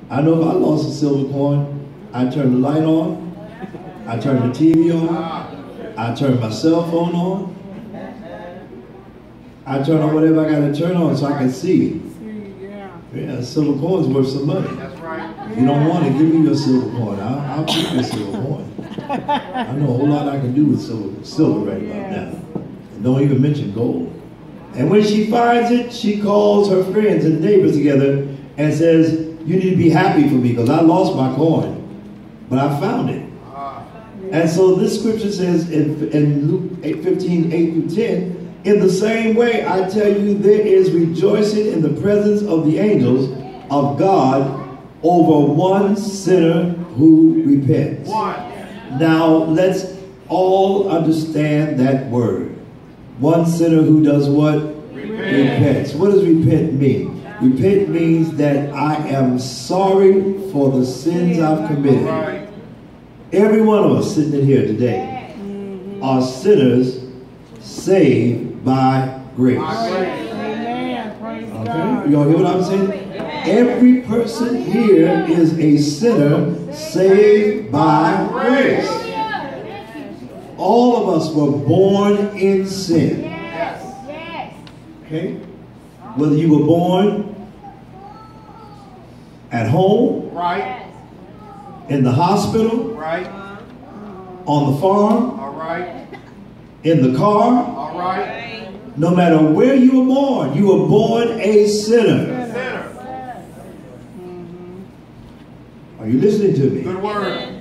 I know if I lost a silver coin, I turn the light on, I turn the TV on, I turn my cell phone on, I turn on whatever I got to turn on so I can see. Yeah, a silver coin is worth some money. That's right. If you don't want to, give me your silver coin. I'll keep your silver coin. I know a whole lot I can do with silver right about now. And don't even mention gold. And when she finds it, she calls her friends and neighbors together and says, you need to be happy for me because I lost my coin, but I found it. And so this scripture says in Luke 8:15, 8 through 10, in the same way, I tell you, there is rejoicing in the presence of the angels of God over one sinner who repents. Now, let's all understand that word. One sinner who does what? Repents. What does repent mean? Repent means that I am sorry for the sins I've committed. Every one of us sitting in here today are sinners saved by grace. Okay? Y'all hear what I'm saying? Every person here is a sinner saved by grace. All of us were born in sin. Okay? Whether you were born at home, right, in the hospital, right, on the farm, all right, in the car, all right, no matter where you were born a sinner. Are you listening to me? Good word.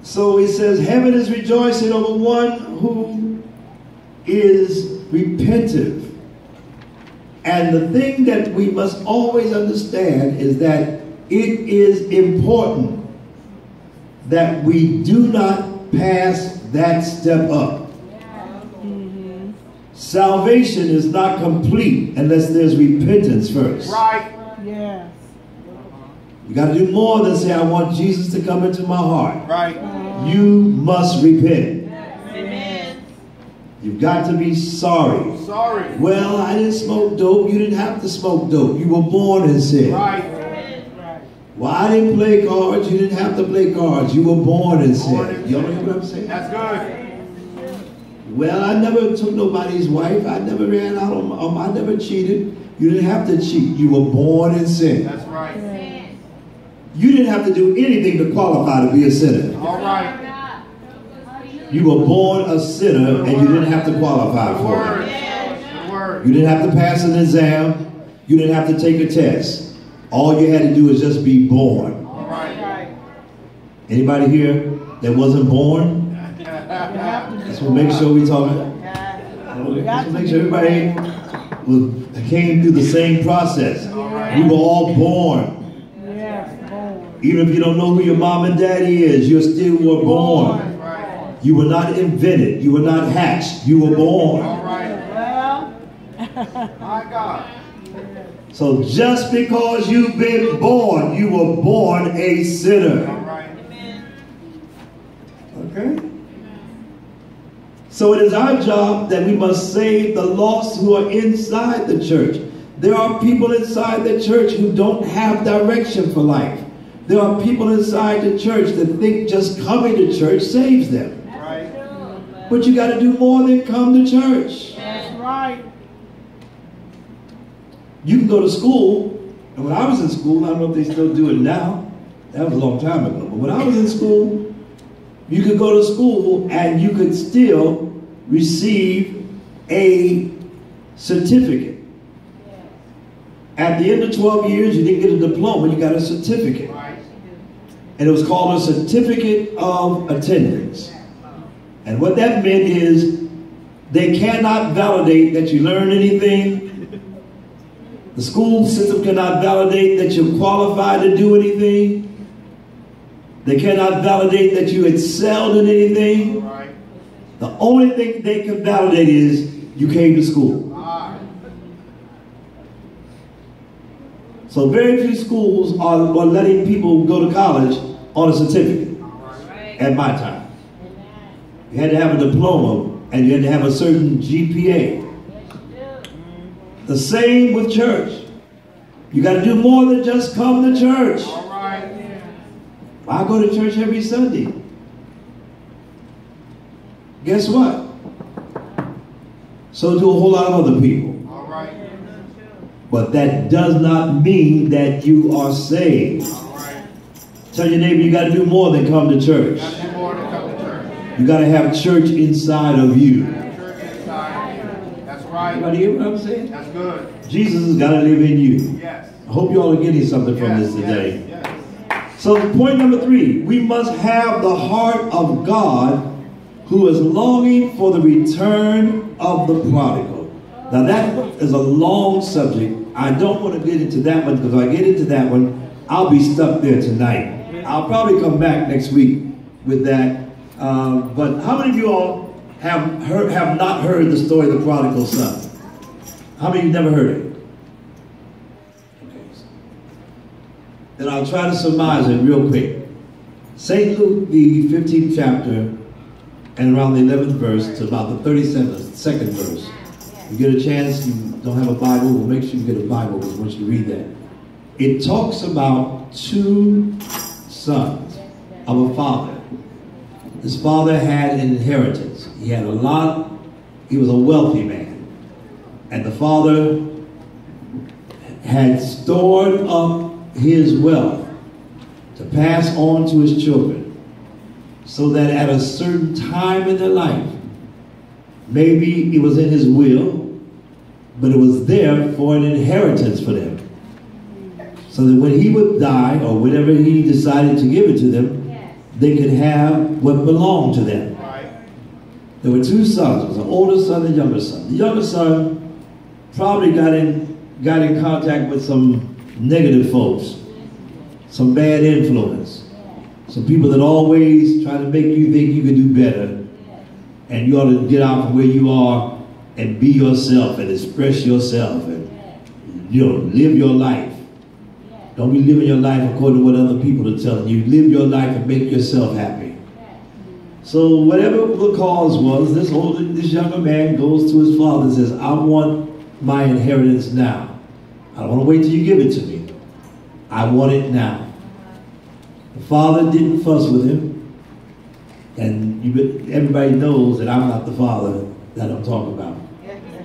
So it says, heaven is rejoicing over one who is repentant. And the thing that we must always understand is that it is important that we do not pass that step up. Salvation is not complete unless there's repentance first. Right. Yes. You got to do more than say, I want Jesus to come into my heart. Right. You must repent. Amen. You've got to be sorry. Sorry. Well, I didn't smoke dope. You didn't have to smoke dope. You were born in sin. Right. Well, I didn't play cards. You didn't have to play cards. You were born in sin. You know what I'm saying? That's good. Well, I never took nobody's wife. I never ran out on I never cheated. You didn't have to cheat. You were born in sin. That's right. You didn't have to do anything to qualify to be a sinner. All right. You were born a sinner and you didn't have to qualify for it. You didn't have to pass an exam. You didn't have to take a test. All you had to do is just be born. All right. Anybody here that wasn't born? Let's make sure we talk. Let's make sure everybody came through the same process. We were all born. Even if you don't know who your mom and daddy is, you still were born. You were not invented. You were not hatched. You were born. My God. So just because you've been born, you were born a sinner. Okay? So it is our job that we must save the lost who are inside the church. There are people inside the church who don't have direction for life. There are people inside the church that think just coming to church saves them. Right. But you got to do more than come to church. That's right. You can go to school, and when I was in school, I don't know if they still do it now. That was a long time ago. But when I was in school, you could go to school and you could still receive a certificate. At the end of 12 years, you didn't get a diploma, you got a certificate. And it was called a certificate of attendance. And what that meant is they cannot validate that you learned anything. The school system cannot validate that you're qualified to do anything. They cannot validate that you excelled in anything. The only thing they can validate is you came to school. So very few schools are letting people go to college on a certificate at my time. You had to have a diploma and you had to have a certain GPA. The same with church. You got to do more than just come to church. All right. I go to church every Sunday. Guess what? So do a whole lot of other people. All right. But that does not mean that you are saved. All right. Tell your neighbor you got to do more than come to church. You got to do more than come to church. You got to have church inside of you. Church inside of you. That's right. Everybody hear what I'm saying? That's good. Jesus has got to live in you. Yes. I hope you all are getting something from this today. Yes. So point number 3, we must have the heart of God who is longing for the return of the prodigal. Now that is a long subject. I don't want to get into that one, because if I get into that one, I'll be stuck there tonight. I'll probably come back next week with that. But how many of you all have not heard the story of the prodigal son? How many of you never heard it? Okay. Then I'll try to surmise it real quick. St. Luke, the 15th chapter, and around the 11th verse to about the 32nd verse. You get a chance, you don't have a Bible, well, make sure you get a Bible, because once you read that. It talks about 2 sons of a father. His father had an inheritance. He had a lot, he was a wealthy man. And the father had stored up his wealth to pass on to his children, so that at a certain time in their life, maybe it was in his will, but it was there for an inheritance for them. So that when he would die, or whenever he decided to give it to them, they could have what belonged to them. There were 2 sons. It was an older son and a younger son. The younger son probably got in contact with some negative folks, some bad influence. Some people that always try to make you think you can do better, and you ought to get out from where you are and be yourself and express yourself and, you know, live your life. Don't be living your life according to what other people are telling you. Live your life and make yourself happy. So whatever the cause was, this younger man goes to his father and says, I want my inheritance now. I don't want to wait till you give it to me. I want it now. The father didn't fuss with him, and everybody knows that I'm not the father that I'm talking about.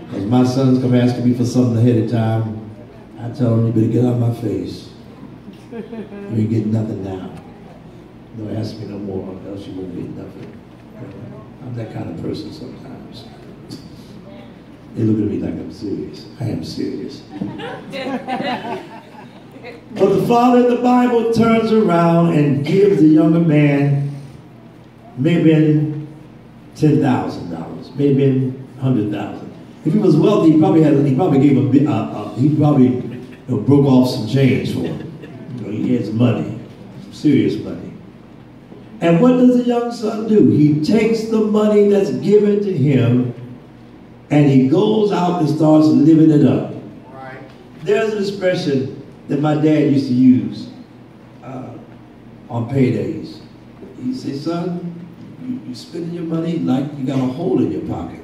Because my sons come asking me for something ahead of time, I tell them, you better get out of my face. You ain't getting nothing now. Don't ask me no more, else you won't get nothing. I'm that kind of person sometimes. They look at me like I'm serious. I am serious. But the father in the Bible turns around and gives the younger man maybe $10,000, maybe $100,000. If he was wealthy, he probably gave him he probably broke off some change for him. You know, he had some money, some serious money. And what does the young son do? He takes the money that's given to him and he goes out and starts living it up. Right. There's an expression that my dad used to use on paydays. He said, son, you spending your money like you got a hole in your pocket.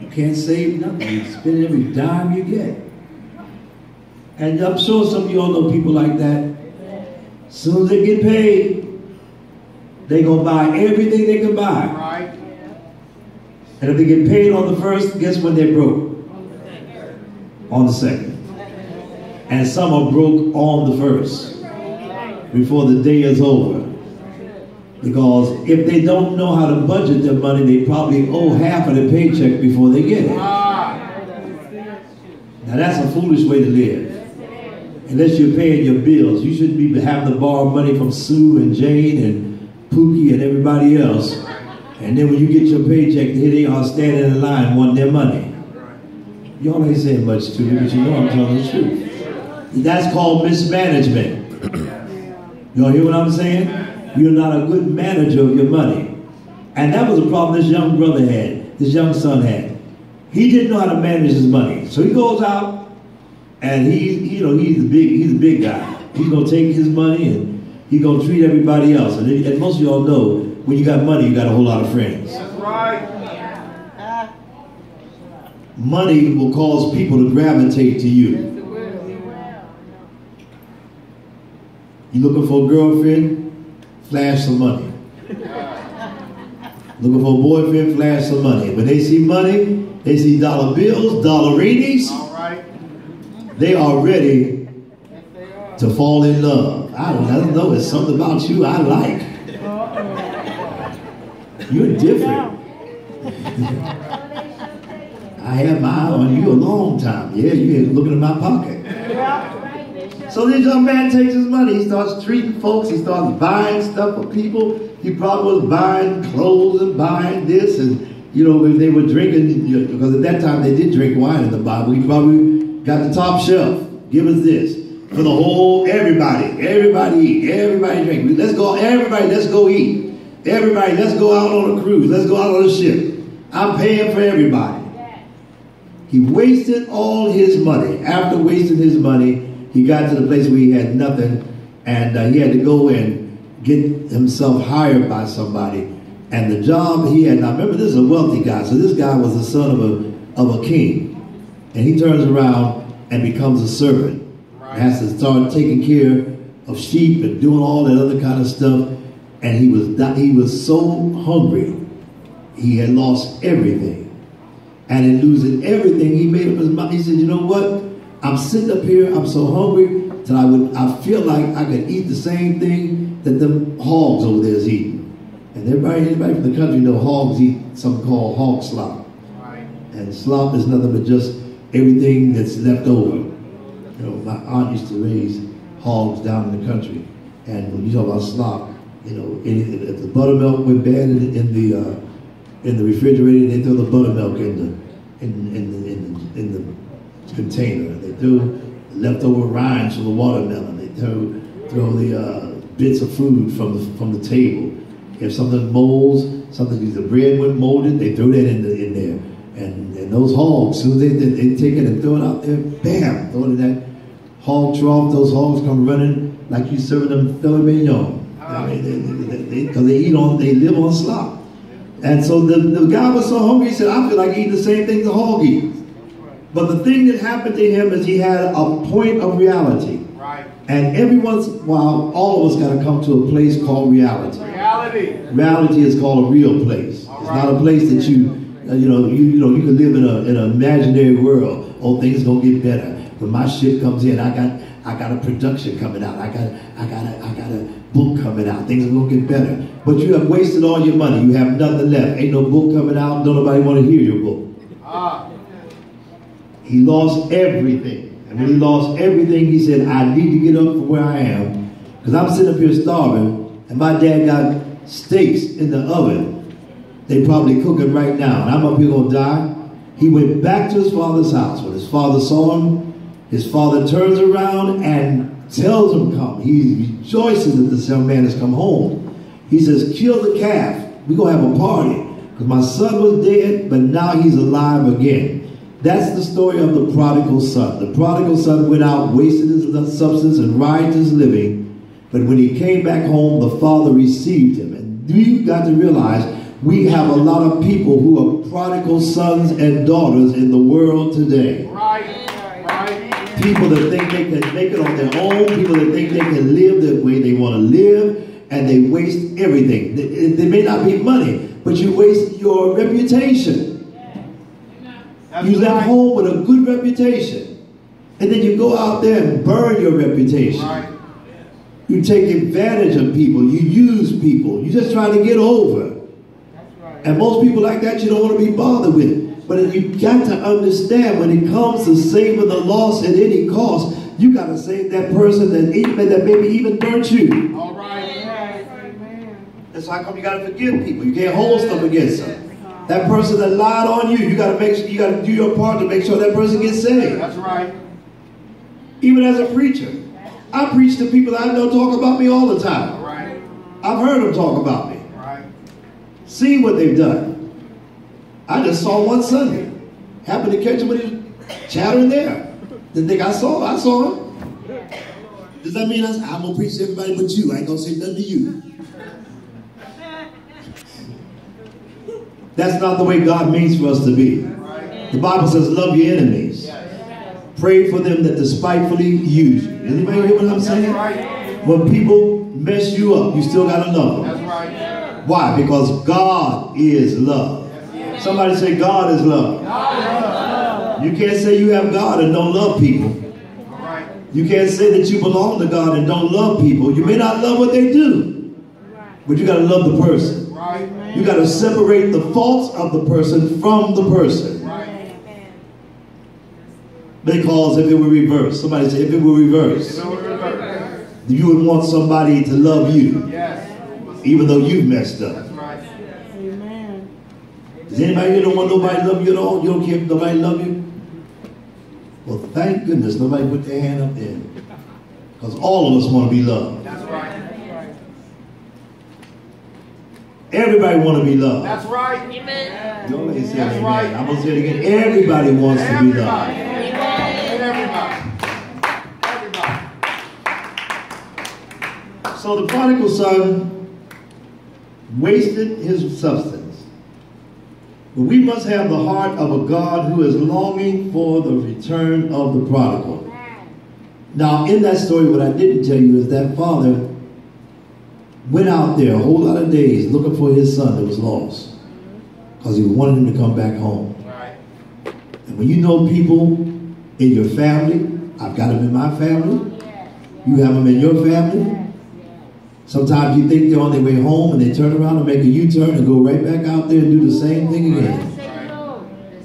You can't save nothing. You spend every dime you get. And I'm sure some of you all know people like that. As soon as they get paid, they're going to buy everything they can buy. Right. And if they get paid on the first, guess when they're broke? On the second. And some are broke on the first, before the day is over. Because if they don't know how to budget their money, they probably owe half of their paycheck before they get it. Now that's a foolish way to live. Unless you're paying your bills. You shouldn't be having to borrow money from Sue and Jane and Pookie and everybody else. And then when you get your paycheck, here they are standing in line wanting their money. Y'all ain't saying much to me, but you know I'm telling the truth. That's called mismanagement. Y'all hear what I'm saying? You're not a good manager of your money. And that was a problem this young brother had, this young son had. He didn't know how to manage his money. So he goes out and he's the big guy. He's gonna take his money and he's gonna treat everybody else. And most of y'all know, when you got money, you got a whole lot of friends. That's right. Money will cause people to gravitate to you. You looking for a girlfriend? Flash some money. Looking for a boyfriend? Flash some money. When they see money, they see dollar bills, dollarinis. All right. They are ready to fall in love. I don't know. It's something about you I like. You're different. I had my eye on you a long time. Yeah, you ain't looking in my pocket. So this young man takes his money. He starts treating folks. He starts buying stuff for people. He probably was buying clothes and buying this. And, you know, if they were drinking, because at that time they did drink wine in the Bible, he probably got the top shelf. Give us this. For the whole, everybody eat. Everybody drink. Let's go, everybody, let's go eat. Everybody, let's go out on a cruise. Let's go out on a ship. I'm paying for everybody. He wasted all his money. After wasting his money, he got to the place where he had nothing, and he had to go and get himself hired by somebody. And the job he had, now remember, this is a wealthy guy, so this guy was the son of a king. And he turns around and becomes a servant. Right. Has to start taking care of sheep and doing all that other kind of stuff. And he was so hungry, he had lost everything. And in losing everything, he made up his mind. He said, you know what? I'm sitting up here, I'm so hungry that I feel like I could eat the same thing that them hogs over there is eating. And anybody from the country know hogs eat something called hog slop. Right. And slop is nothing but just everything that's left over. You know, my aunt used to raise hogs down in the country. And when you talk about slop, you know, if the buttermilk went bad in the refrigerator, they throw the buttermilk in the container. They threw leftover rinds from the watermelon. They throw the bits of food from the table. If something molds, the bread went molded, they throw that in there. And those hogs, as soon as they take it and throw it out there, bam, throw it in that hog trough. Those hogs come running like you serving them filet mignon. Because they live on slop. And so the guy was so hungry, he said, I feel like eating the same thing the hog eats. But the thing that happened to him is he had a point of reality. Right. And every once in a while, all of us got to come to a place called reality. Reality is called a real place. All it's right. Not a place that you can live in an imaginary world. Oh, things gonna get better. When my ship comes in, I got a production coming out. I got a book coming out. Things are gonna get better. But you have wasted all your money. You have nothing left. Ain't no book coming out. Don't nobody want to hear your book. He lost everything. And when he lost everything, he said, I need to get up from where I am. Because I'm sitting up here starving. And my dad got steaks in the oven. They probably cooking right now. And I'm up here gonna die. He went back to his father's house. When his father saw him, his father turns around and tells him come. He rejoices that this young man has come home. He says, kill the calf. We're going to have a party. Because my son was dead, but now he's alive again. That's the story of the prodigal son. The prodigal son went out, wasted his substance and riotous living. But when he came back home, the father received him. And you've got to realize we have a lot of people who are prodigal sons and daughters in the world today. Right. People that think they can make it on their own, people that think they can live the way they want to live, and they waste everything. They may not be money, but you waste your reputation. You left home with a good reputation, and then you go out there and burn your reputation. Right. You take advantage of people. You use people. You just try to get over. Right. And most people like that you don't want to be bothered with. But you got to understand when it comes to saving the lost at any cost, you got to save that person that maybe even burnt you. All right. That's how come you got to forgive people. You can't hold stuff against them. That person that lied on you, you got to make sure, you got to do your part to make sure that person gets saved. That's right. Even as a preacher, I preach to people that I know talk about me all the time. All right. I've heard them talk about me. Right. See what they've done. I just saw one Sunday. Happened to catch him when he was chattering there. Didn't think I saw him. Does that mean I'm going to preach to everybody but you? I ain't going to say nothing to you. That's not the way God means for us to be. The Bible says, love your enemies. Pray for them that despitefully use you. Anybody hear what I'm saying? When people mess you up, you still got to love them. That's right. Why? Because God is love. Somebody say God is love. You can't say you have God and don't love people. You can't say that you belong to God and don't love people. You may not love what they do, but you got to love the person. You got to separate the faults of the person from the person. Because if it were reversed, somebody say if it were reversed, you would want somebody to love you, even though you've messed up. Does anybody here don't want nobody to love you at all? You don't care if nobody love you? Well, thank goodness nobody put their hand up there. Because all of us want to be loved. That's right. Everybody want to be loved. That's right. Amen. Y'all ain't saying amen. Right. I'm going to say it again. Everybody wants to be loved. Everybody. So the prodigal son wasted his substance. But we must have the heart of a God who is longing for the return of the prodigal. Now, in that story, what I didn't tell you is that father went out there a whole lot of days looking for his son that was lost. Because he wanted him to come back home. And when you know people in your family, I've got them in my family, you have them in your family. Sometimes you think they're on their way home and they turn around and make a U-turn and go right back out there and do the same thing again.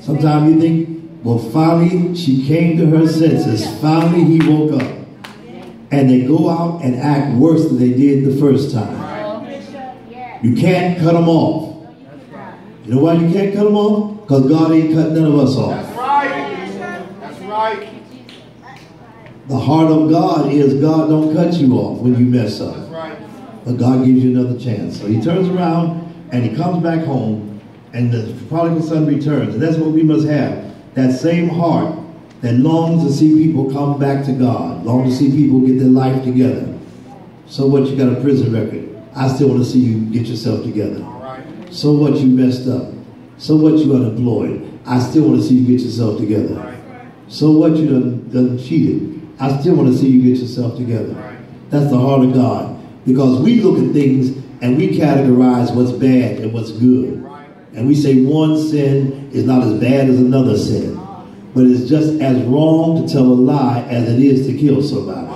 Sometimes you think, well, finally she came to her senses. Finally he woke up. And they go out and act worse than they did the first time. You can't cut them off. You know why you can't cut them off? Because God ain't cut none of us off. That's right. That's right. The heart of God is God don't cut you off when you mess up. That's right. But God gives you another chance. So he turns around and he comes back home and the prodigal son returns. And that's what we must have. That same heart that longs to see people come back to God. Longs to see people get their life together. So what, you got a prison record. I still want to see you get yourself together. So what, you messed up. So what, you unemployed. I still want to see you get yourself together. So what, you done cheated. I still want to see you get yourself together. That's the heart of God. Because we look at things and we categorize what's bad and what's good. And we say one sin is not as bad as another sin. But it's just as wrong to tell a lie as it is to kill somebody.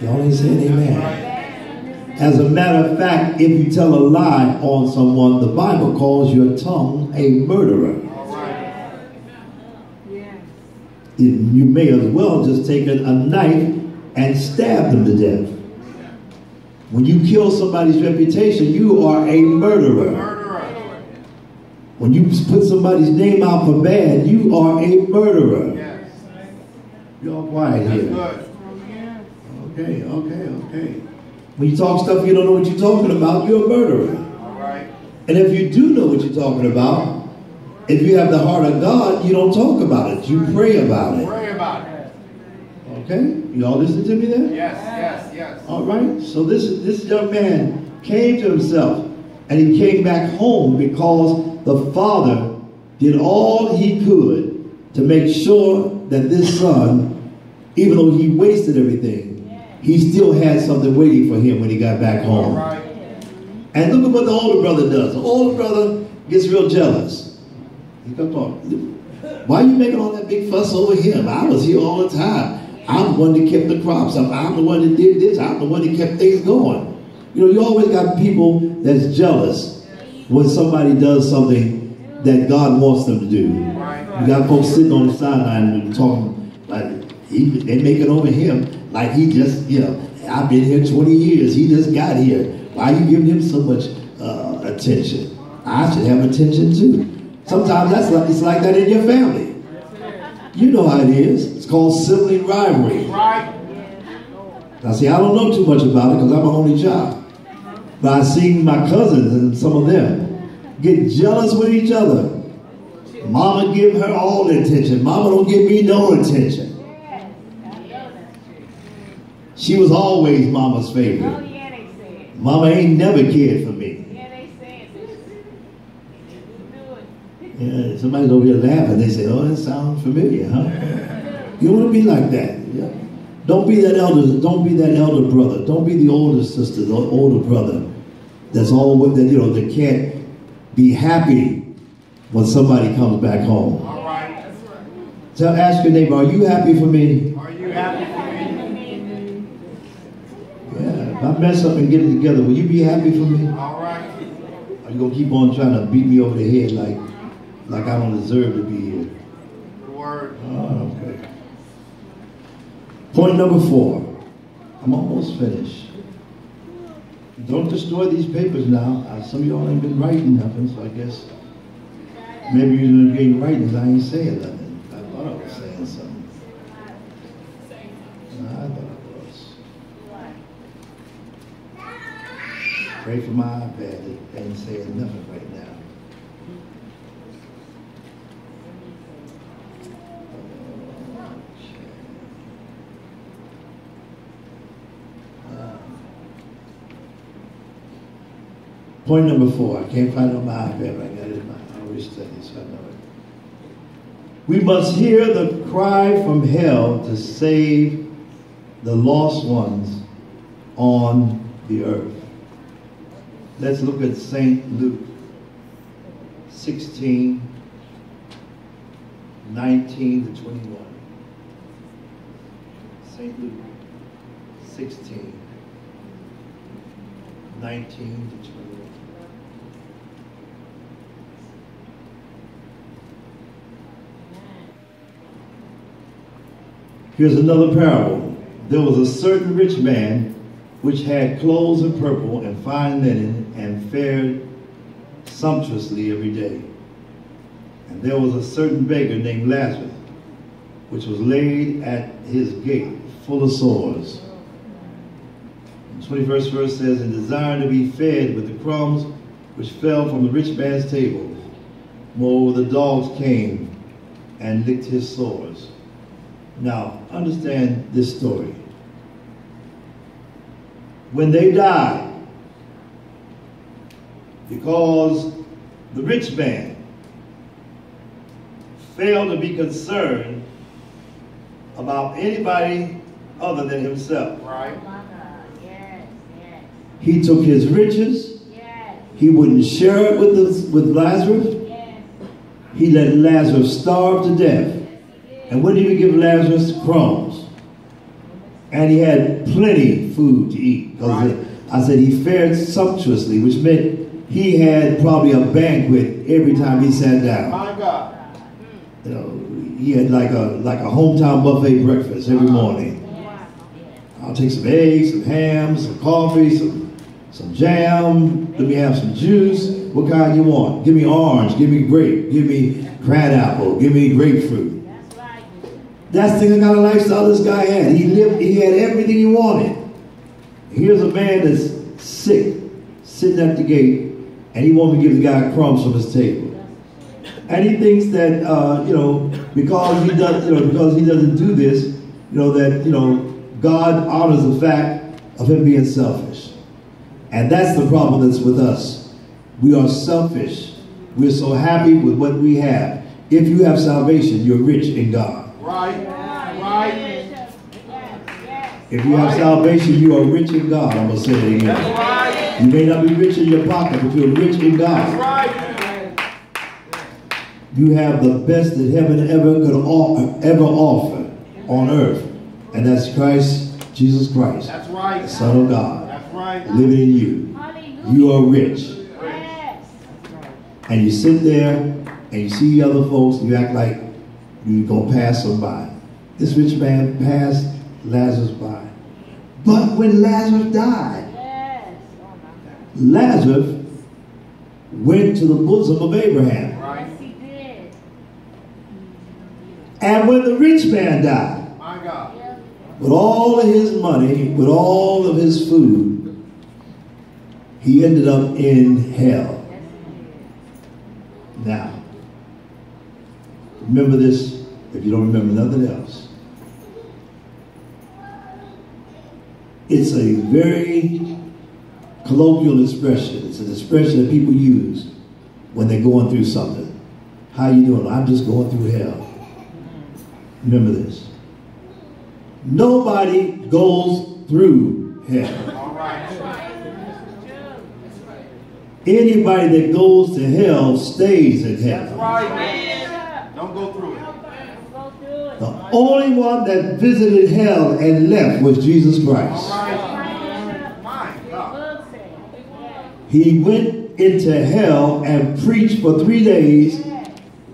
Y'all ain't saying amen. As a matter of fact, if you tell a lie on someone, the Bible calls your tongue a murderer. You may as well just take a knife and stab them to death. When you kill somebody's reputation, you are a murderer. When you put somebody's name out for bad, you are a murderer. Y'all quiet here. Okay. When you talk stuff you don't know what you're talking about, you're a murderer. And if you do know what you're talking about, if you have the heart of God, you don't talk about it. You pray about it. Okay? Y'all listen to me there? Yes. All right. So this young man came to himself. And he came back home because the father did all he could to make sure that this son, even though he wasted everything, he still had something waiting for him when he got back home. And look at what the older brother does. The older brother gets real jealous. He comes on, why are you making all that big fuss over him? I was here all the time. I'm the one that kept the crops up. I'm the one that did this. I'm the one that kept things going. You know, you always got people that's jealous when somebody does something that God wants them to do. You got folks sitting on the sideline and talking like they make it over him like he just, you know, I've been here 20 years. He just got here. Why are you giving him so much attention? I should have attention too. Sometimes it's like that in your family. You know how it is. It's called sibling rivalry. Now see, I don't know too much about it because I'm an only child. But I've seen my cousins and some of them get jealous with each other. Mama give her all the attention. Mama don't give me no attention. She was always Mama's favorite. Mama ain't never cared for me. Yeah, somebody's over here laughing. They say, oh, that sounds familiar, huh? You want to be like that. Yeah. Don't be that elder. Don't be that elder brother. Don't be the older sister, the older brother. That's all with that. You know, that can't be happy when somebody comes back home. All right. So ask your neighbor, are you happy for me? Are you happy for me? Yeah. If I mess up and get it together, will you be happy for me? All right. Are you gonna keep on trying to beat me over the head like I don't deserve to be here? The word. Oh, okay. Point number 4. I'm almost finished. Don't destroy these papers now. Some of y'all ain't been writing nothing, so I guess maybe you're getting writings. I ain't saying nothing. I thought I was saying something. No, I thought I was. Pray for my iPad. It ain't saying nothing right now. Point number 4. I can't find it on my iPad, but I got it in my, I always study, so I know it. We must hear the cry from hell to save the lost ones on the earth. Let's look at St. Luke 16, 19 to 21. St. Luke 16, 19 to 21. Here's another parable. There was a certain rich man which had clothes of purple and fine linen and fared sumptuously every day. And there was a certain beggar named Lazarus, which was laid at his gate, full of sores. The 21st verse says, and desiring to be fed with the crumbs which fell from the rich man's table. Moreover, the dogs came and licked his sores. Now, understand this story. When they died, because the rich man failed to be concerned about anybody other than himself. Right. He took his riches. He wouldn't share it with Lazarus. He let Lazarus starve to death. And wouldn't even give Lazarus crumbs. And he had plenty food to eat. Because I said he fared sumptuously, which meant he had probably a banquet every time he sat down. My God. You know, he had like a hometown buffet breakfast every morning. I'll take some eggs, some ham, some coffee, some jam. Let me have some juice. What kind you want? Give me orange, give me grape, give me crabapple, give me grapefruit. That's the kind of lifestyle this guy had. He had everything he wanted. Here's a man that's sick, sitting at the gate, and he won't give the guy crumbs from his table. And he thinks that, because he doesn't do this, God honors the fact of him being selfish. And that's the problem that's with us. We are selfish. We're so happy with what we have. If you have salvation, you're rich in God. Right. If you have salvation, you are rich in God. I'm going to say it again. Right. You may not be rich in your pocket, but you're rich in God. Right. You have the best that heaven ever could ever offer on earth. And that's Christ, Jesus Christ. That's right. The Son of God. That's right. Living in you. You are rich. And you sit there and you see other folks, you act like you're going to pass them by. This rich man passed Lazarus by. But when Lazarus died, Lazarus went to the bosom of Abraham. Right. Yes, he did. And when the rich man died, My God. with all of his money, with all of his food, he ended up in hell. Now, remember this if you don't remember nothing else. It's a very colloquial expression. It's an expression that people use when they're going through something. How you doing? I'm just going through hell. Remember this. Nobody goes through hell. All right. Anybody that goes to hell stays in hell. That's right. Don't go through it. The only one that visited hell and left was Jesus Christ. All right. My God. He went into hell and preached for 3 days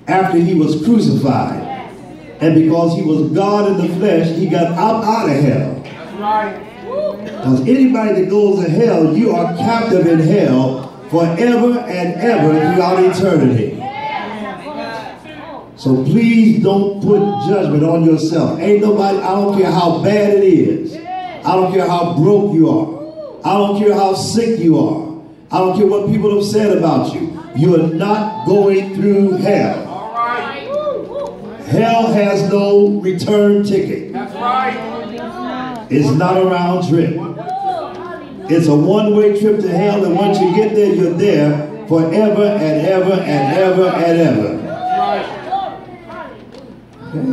after he was crucified. And because he was God in the flesh, he got out of hell. That's right. Because anybody that goes to hell, you are captive in hell forever and ever throughout eternity. So please don't put judgment on yourself. Ain't nobody, I don't care how bad it is. I don't care how broke you are. I don't care how sick you are. I don't care what people have said about you. You are not going through hell. All right. Hell has no return ticket. That's right. It's not a round trip. It's a one-way trip to hell, and once you get there, you're there forever and ever and ever and ever. Okay.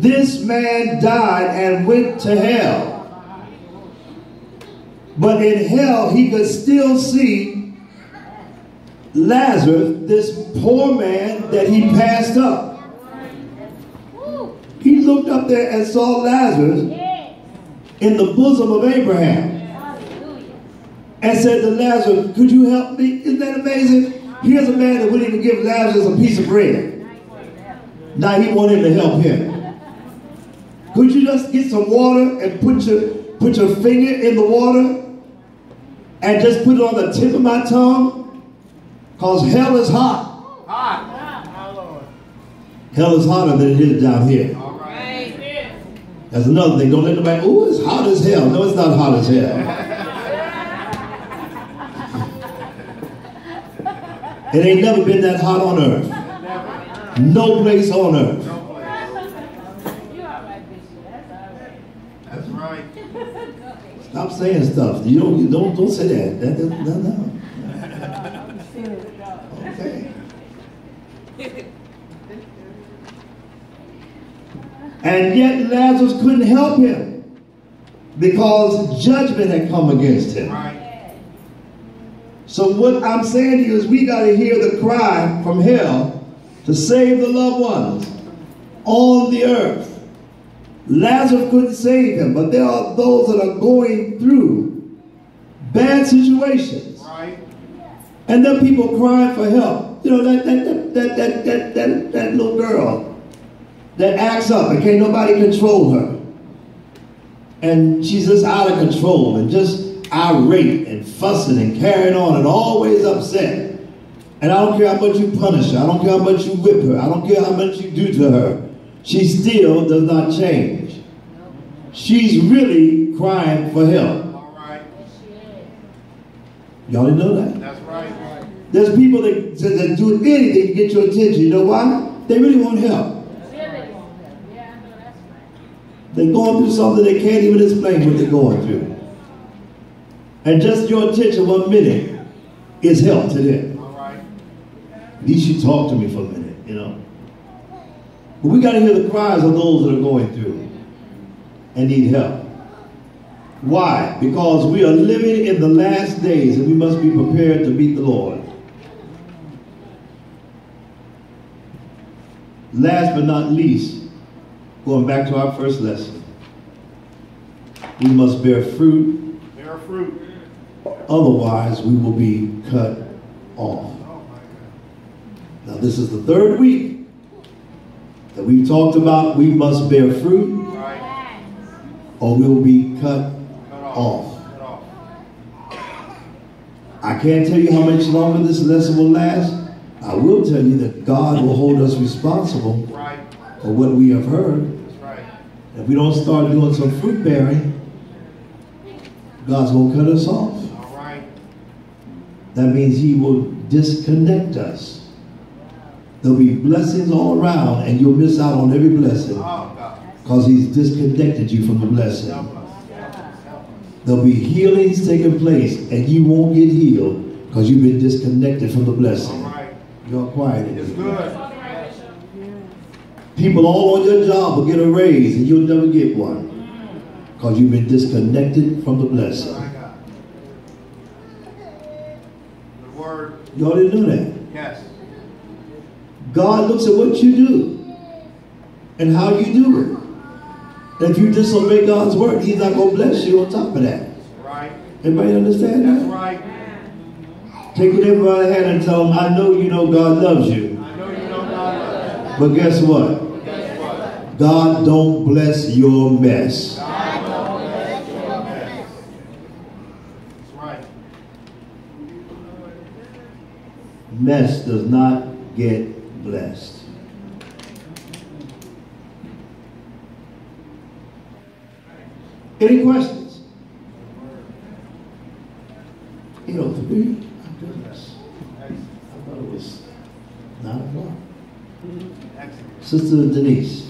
This man died and went to hell. But in hell, he could still see Lazarus, this poor man that he passed up. He looked up there and saw Lazarus in the bosom of Abraham and said to Lazarus, could you help me? Isn't that amazing? Here's a man that wouldn't even give Lazarus a piece of bread. Now he wanted to help him. Could you just get some water and put your finger in the water and just put it on the tip of my tongue? Because hell is hot. Hot. Hell is hotter than it is down here. All right. That's another thing. Don't let nobody, oh, it's hot as hell. No, it's not hot as hell. It ain't never been that hot on earth. No place on earth. That's right. Stop saying stuff. You don't say that. No. Okay. And yet Lazarus couldn't help him because judgment had come against him. Right. So what I'm saying to you is we got to hear the cry from hell to save the loved ones on the earth. Lazarus couldn't save him, but there are those that are going through bad situations. Right. And there are people crying for help. You know, that little girl that acts up and can't nobody control her. And she's just out of control and just irate and fussing and carrying on and always upset. And I don't care how much you punish her. I don't care how much you whip her. I don't care how much you do to her. She still does not change. She's really crying for help. All right. Y'all didn't know that? That's right. There's people that do anything to get your attention. You know why? They really want help. They're going through something they can't even explain what they're going through. And just your attention 1 minute is help to them. All right. At least you talk to me for a minute, you know. But we got to hear the cries of those that are going through and need help. Why? Because we are living in the last days and we must be prepared to meet the Lord. Last but not least, going back to our first lesson, we must bear fruit. Bear fruit. Otherwise, we will be cut off. Now, this is the third week that we've talked about we must bear fruit, Right. or we will be cut off. Cut off. I can't tell you how much longer this lesson will last. I will tell you that God will hold us responsible Right. for what we have heard. That's right. If we don't start doing some fruit bearing, God's going to cut us off. All right. That means he will disconnect us. There'll be blessings all around and you'll miss out on every blessing Oh, God. because he's disconnected you from the blessing. Help us. Help us. Help us. There'll be healings taking place and you won't get healed because you've been disconnected from the blessing. All right. You're quiet. It's good. People all on your job will get a raise and you'll never get one. Because you've been disconnected from the blessing. The word. Y'all didn't know that? Yes. God looks at what you do and how you do it. And if you disobey God's word, he's not going to bless you on top of that. Right. Everybody understand that? That's right. Take it in by the hand and tell them, I know you know God loves you. I know you know God loves you. But guess what? Guess what? God don't bless your mess. God don't bless your mess. That's right. Mess does not get blessed. Any questions? 8:03. My goodness. I thought it was 9 o'clock. Sister Denise.